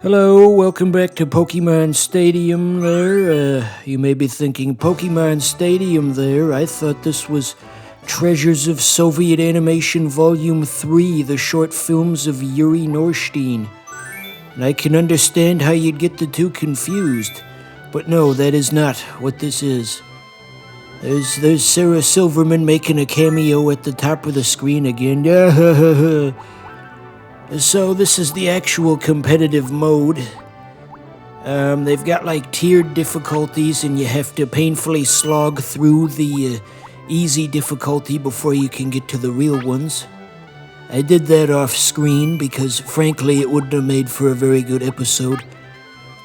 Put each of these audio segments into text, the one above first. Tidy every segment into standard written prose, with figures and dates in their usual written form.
Hello, welcome back to Pokemon Stadium there. You may be thinking, Pokemon Stadium there? I thought this was Treasures of Soviet Animation Volume 3, the short films of Yuri Norstein. And I can understand how you'd get the two confused. But no, that is not what this is. There's Sarah Silverman making a cameo at the top of the screen again. So this is the actual competitive mode. They've got like tiered difficulties and you have to painfully slog through the easy difficulty before you can get to the real ones. I did that off screen because frankly it wouldn't have made for a very good episode.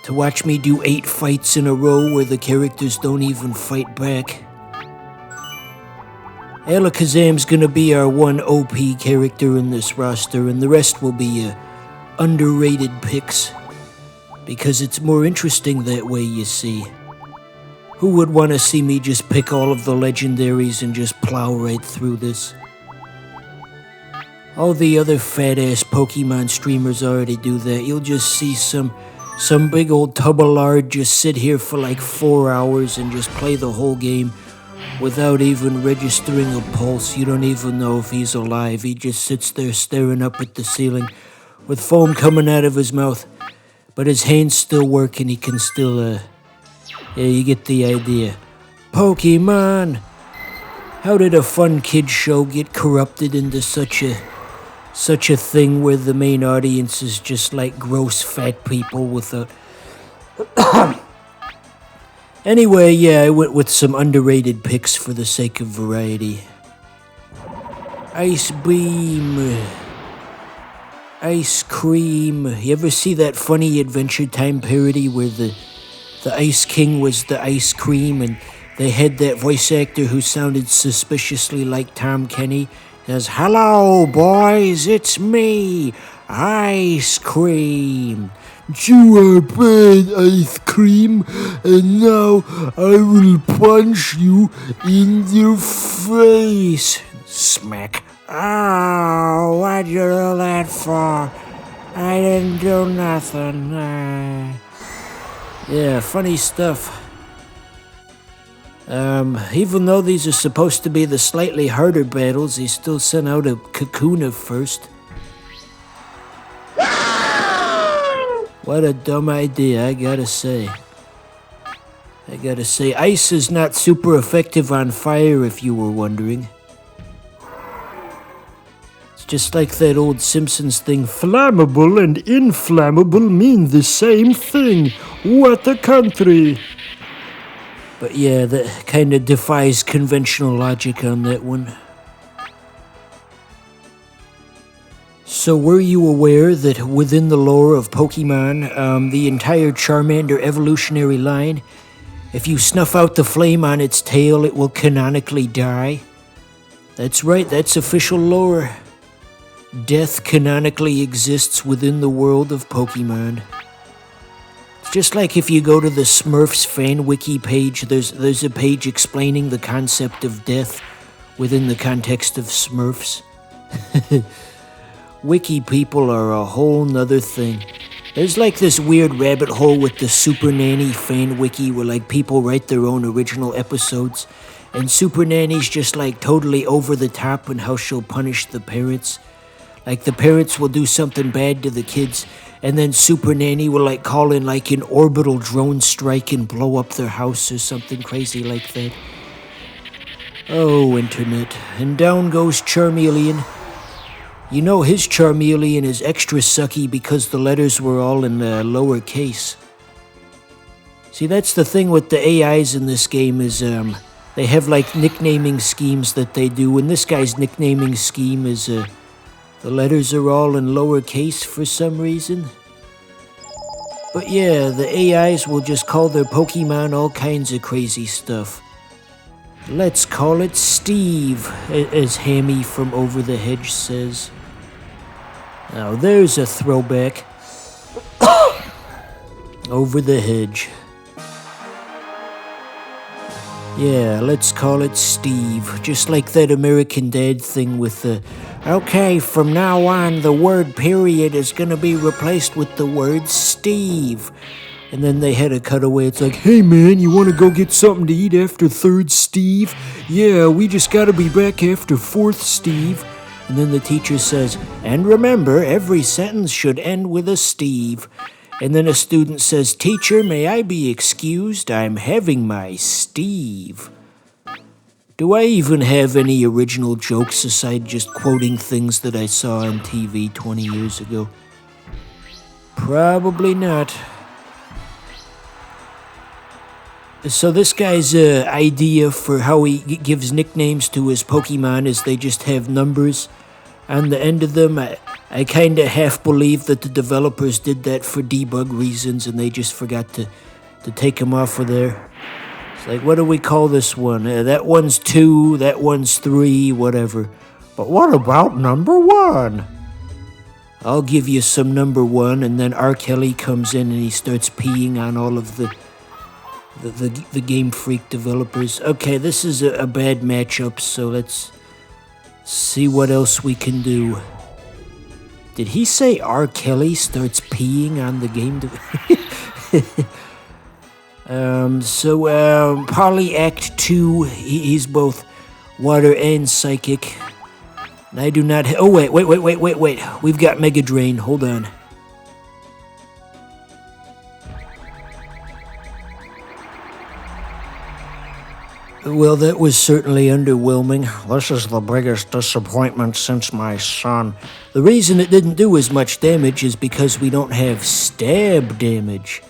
To watch me do 8 fights in a row where the characters don't even fight back. Alakazam's gonna be our one OP character in this roster, and the rest will be underrated picks. Because it's more interesting that way, you see. Who would want to see me just pick all of the legendaries and just plow right through this? All the other fat-ass Pokemon streamers already do that. You'll just see some big old tubbalard just sit here for like 4 hours and just play the whole game without even registering a pulse. You don't even know if he's alive. He just sits there staring up at the ceiling with foam coming out of his mouth. But his hands still work and he can still, yeah, you get the idea. Pokemon! How did a fun kid show get corrupted into such a thing where the main audience is just like gross fat people without... Anyway, yeah, I went with some underrated picks for the sake of variety. Ice Beam. Ice Cream. You ever see that funny Adventure Time parody where the Ice King was the ice cream and they had that voice actor who sounded suspiciously like Tom Kenny? Says, "Hello, boys, it's me, Ice Cream. You are bad, Ice Cream, and now I will punch you in your face." Smack. "Oh, what'd you do that for? I didn't do nothing." Yeah, funny stuff. Even though these are supposed to be the slightly harder battles, he still sent out a Kakuna first. What a dumb idea, I gotta say. Ice is not super effective on fire, if you were wondering. It's just like that old Simpsons thing, flammable and inflammable mean the same thing. What a country! But yeah, that kind of defies conventional logic on that one. So were you aware that within the lore of Pokemon, the entire Charmander evolutionary line, if you snuff out the flame on its tail, it will canonically die? That's right, that's official lore. Death canonically exists within the world of Pokemon. It's just like if you go to the Smurfs fan wiki page, there's a page explaining the concept of death within the context of Smurfs. Wiki people are a whole nother thing. There's like this weird rabbit hole with the Super Nanny fan wiki where like people write their own original episodes, and Super Nanny's just like totally over the top in how she'll punish the parents. Like the parents will do something bad to the kids, and then Super Nanny will like call in like an orbital drone strike and blow up their house or something crazy like that. Oh, internet. And down goes Charmeleon. You know his Charmeleon is extra sucky because the letters were all in lower case. See, that's the thing with the AIs in this game is they have like nicknaming schemes that they do, and this guy's nicknaming scheme is the letters are all in lower case for some reason. But yeah, the AIs will just call their Pokemon all kinds of crazy stuff. Let's call it Steve, as Hammy from Over the Hedge says. Now there's a throwback. Over the Hedge. Yeah, let's call it Steve. Just like that American Dad thing with Okay, from now on, the word period is gonna be replaced with the word Steve. And then they had a cutaway. It's like, hey man, you wanna go get something to eat after third Steve? Yeah, we just gotta be back after fourth Steve. And then the teacher says, and remember, every sentence should end with a Steve. And then a student says, teacher, may I be excused? I'm having my Steve. Do I even have any original jokes aside just quoting things that I saw on TV 20 years ago? Probably not. So this guy's idea for how he gives nicknames to his Pokemon is they just have numbers on the end of them. I kind of half believe that the developers did that for debug reasons and they just forgot to take them off of there. It's like, what do we call this one? That one's 2, that one's 3, whatever. But what about number 1? I'll give you some number 1, and then R. Kelly comes in and he starts peeing on all of the Game Freak developers. Okay, this is a bad matchup, so let's see what else we can do. Did he say R. Kelly starts peeing on the game? Polly Act 2, he's both water and psychic. And I do not... Oh, wait. We've got Mega Drain. Hold on. Well, that was certainly underwhelming. This is the biggest disappointment since my son. The reason it didn't do as much damage is because we don't have stab damage.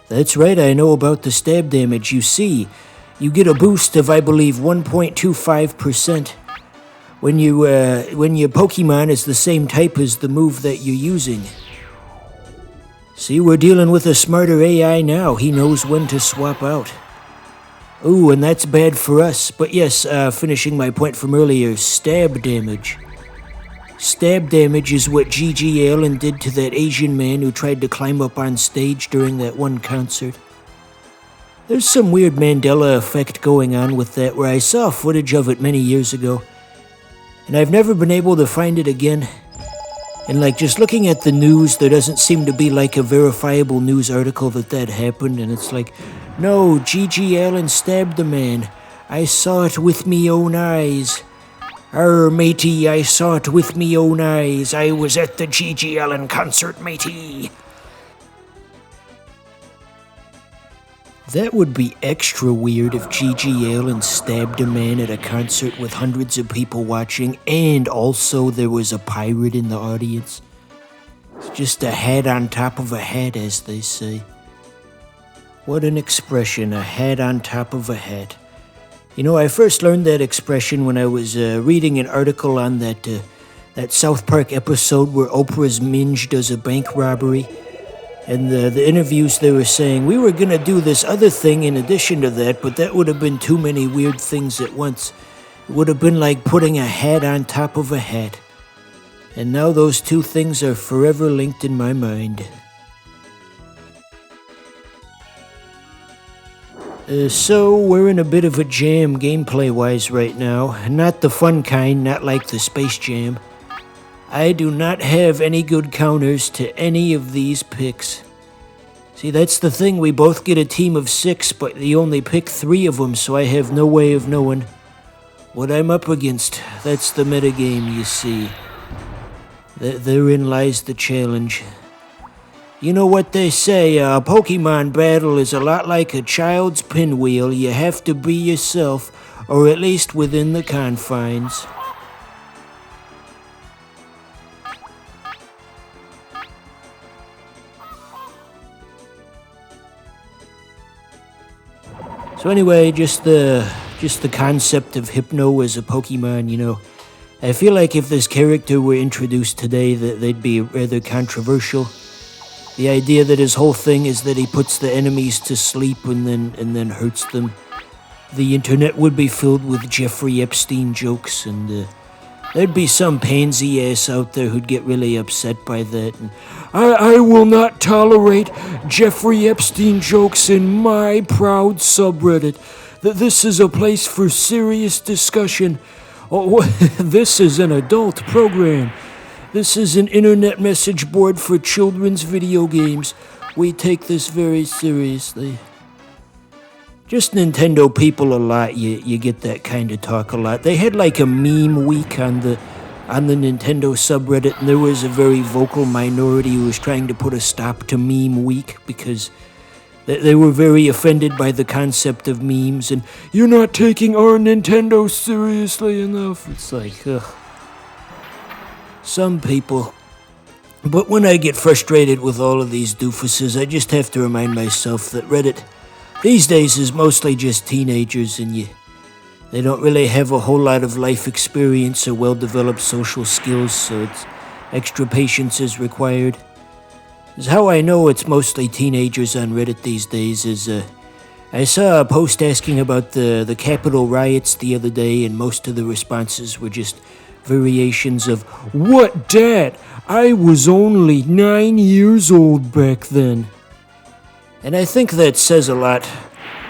That's right, I know about the stab damage. You see, you get a boost of, I believe, 1.25% when your Pokemon is the same type as the move that you're using. See, we're dealing with a smarter AI now. He knows when to swap out. Ooh, and that's bad for us. But yes, finishing my point from earlier, stab damage. Stab damage is what G.G. Allin did to that Asian man who tried to climb up on stage during that one concert. There's some weird Mandela effect going on with that where I saw footage of it many years ago. And I've never been able to find it again. And just looking at the news, there doesn't seem to be a verifiable news article that happened. And it's like, no, G.G. Allin stabbed the man. I saw it with me own eyes. Arr, matey, I saw it with me own eyes. I was at the G.G. Allin concert, matey. That would be extra weird if G.G. Allin stabbed a man at a concert with hundreds of people watching, and also there was a pirate in the audience. It's just a hat on top of a hat, as they say. What an expression, a hat on top of a hat. You know, I first learned that expression when I was reading an article on that South Park episode where Oprah's Minge does a bank robbery. And the interviews, they were saying, we were going to do this other thing in addition to that, but that would have been too many weird things at once. It would have been like putting a hat on top of a hat. And now those two things are forever linked in my mind. So, we're in a bit of a jam gameplay-wise right now. Not the fun kind, not like the Space Jam. I do not have any good counters to any of these picks. See, that's the thing, we both get a team of 6, but you only pick 3 of them, so I have no way of knowing what I'm up against. That's the metagame, you see. Therein lies the challenge. You know what they say, a Pokemon battle is a lot like a child's pinwheel. You have to be yourself, or at least within the confines. So anyway, just the concept of Hypno as a Pokemon, you know. I feel like if this character were introduced today, that they'd be rather controversial. The idea that his whole thing is that he puts the enemies to sleep and then hurts them. The internet would be filled with Jeffrey Epstein jokes, and there'd be some pansy ass out there who'd get really upset by that. And I will not tolerate Jeffrey Epstein jokes in my proud subreddit. That this is a place for serious discussion. Oh, this is an adult program. This is an internet message board for children's video games. We take this very seriously. Just Nintendo people a lot, you get that kind of talk a lot. They had like a meme week on the Nintendo subreddit, and there was a very vocal minority who was trying to put a stop to meme week because they were very offended by the concept of memes, and you're not taking our Nintendo seriously enough. It's like, ugh. Some people. But when I get frustrated with all of these doofuses, I just have to remind myself that Reddit these days is mostly just teenagers, and they don't really have a whole lot of life experience or well-developed social skills, so extra patience is required. Is how I know it's mostly teenagers on Reddit these days is, I saw a post asking about the Capitol riots the other day, and most of the responses were just variations of, "What, Dad? I was only 9 years old back then." And I think that says a lot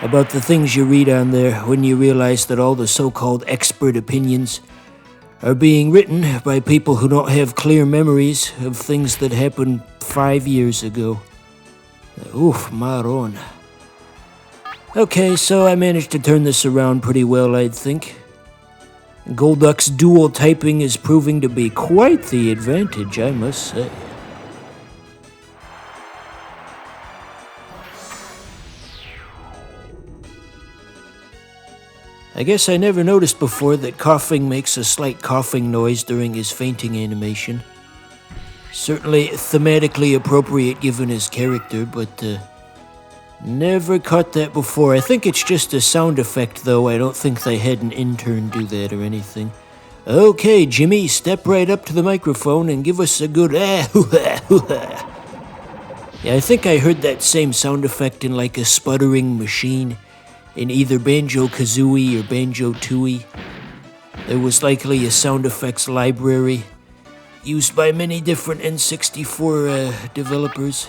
about the things you read on there when you realize that all the so-called expert opinions are being written by people who don't have clear memories of things that happened 5 years ago. Oof, maron. Okay, so I managed to turn this around pretty well, I'd think. Golduck's dual typing is proving to be quite the advantage, I must say. I guess I never noticed before that Coughing makes a slight coughing noise during his fainting animation. Certainly thematically appropriate given his character, but never caught that before. I think it's just a sound effect, though. I don't think they had an intern do that or anything. Okay, Jimmy, step right up to the microphone and give us a good Yeah, I think I heard that same sound effect in like a sputtering machine in either Banjo-Kazooie or Banjo-Tooie. There was likely a sound effects library used by many different N64 developers.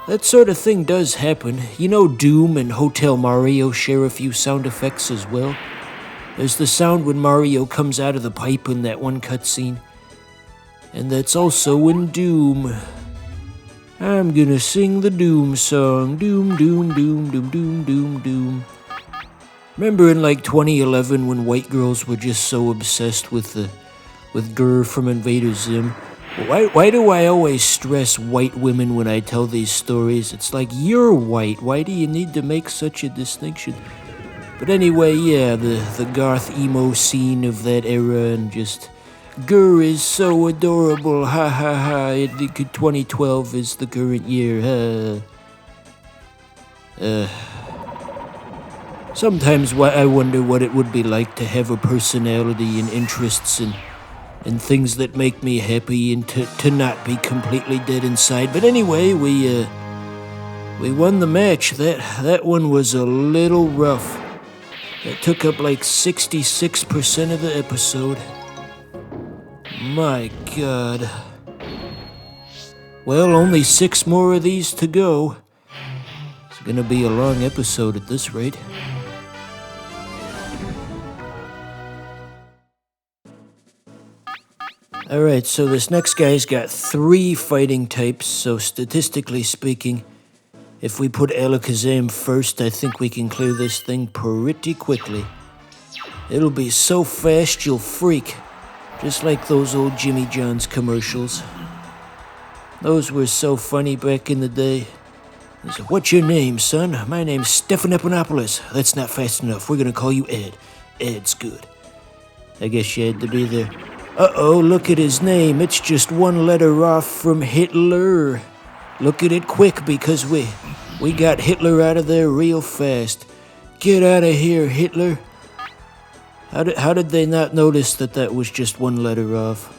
That sort of thing does happen. You know, Doom and Hotel Mario share a few sound effects as well. There's the sound when Mario comes out of the pipe in that one cutscene. And that's also in Doom. I'm gonna sing the Doom song. Doom, doom, doom, doom, doom, doom, doom. Remember in like 2011 when white girls were just so obsessed with Grr from Invader Zim? Why do I always stress white women when I tell these stories? It's like, you're white. Why do you need to make such a distinction? But anyway, yeah, the goth emo scene of that era, and just Grr is so adorable, ha ha ha. 2012 is the current year, Sometimes I wonder what it would be like to have a personality and interests and things that make me happy, and to not be completely dead inside. But anyway, we won the match. That one was a little rough. That took up like 66% of the episode. My God. Well, only 6 more of these to go. It's gonna be a long episode at this rate. Alright, so this next guy's got 3 fighting types, so statistically speaking, if we put Alakazam first, I think we can clear this thing pretty quickly. It'll be so fast you'll freak. Just like those old Jimmy John's commercials. Those were so funny back in the day. He said, "What's your name, son?" "My name's Stefan Epanopoulos." "That's not fast enough. We're gonna call you Ed." "Ed's good." I guess you had to be there. Uh-oh, look at his name. It's just 1 letter off from Hitler. Look at it quick, because we got Hitler out of there real fast. Get out of here, Hitler. How did they not notice that was just 1 letter off?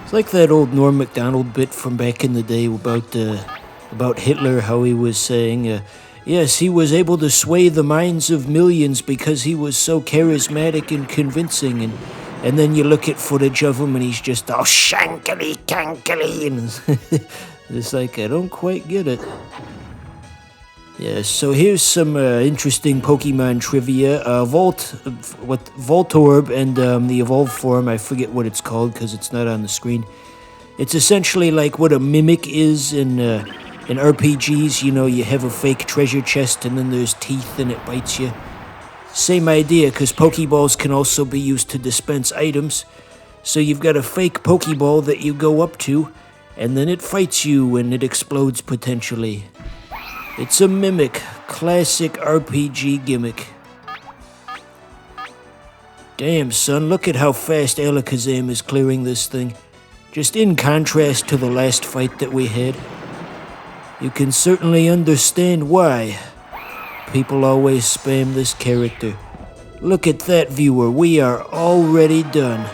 It's like that old Norm Macdonald bit from back in the day about Hitler, how he was saying, yes, he was able to sway the minds of millions because he was so charismatic and convincing, and then you look at footage of him and he's just all shankily cankily, and it's like, I don't quite get it. Yeah, so here's some interesting Pokemon trivia. Voltorb and the evolved form, I forget what it's called because it's not on the screen. It's essentially like what a mimic is in RPGs. You know, you have a fake treasure chest and then there's teeth and it bites you. Same idea, because Pokeballs can also be used to dispense items. So you've got a fake Pokeball that you go up to, and then it fights you and it explodes potentially. It's a mimic, classic RPG gimmick. Damn, son, look at how fast Alakazam is clearing this thing. Just in contrast to the last fight that we had. You can certainly understand why people always spam this character. Look at that, viewer, we are already done.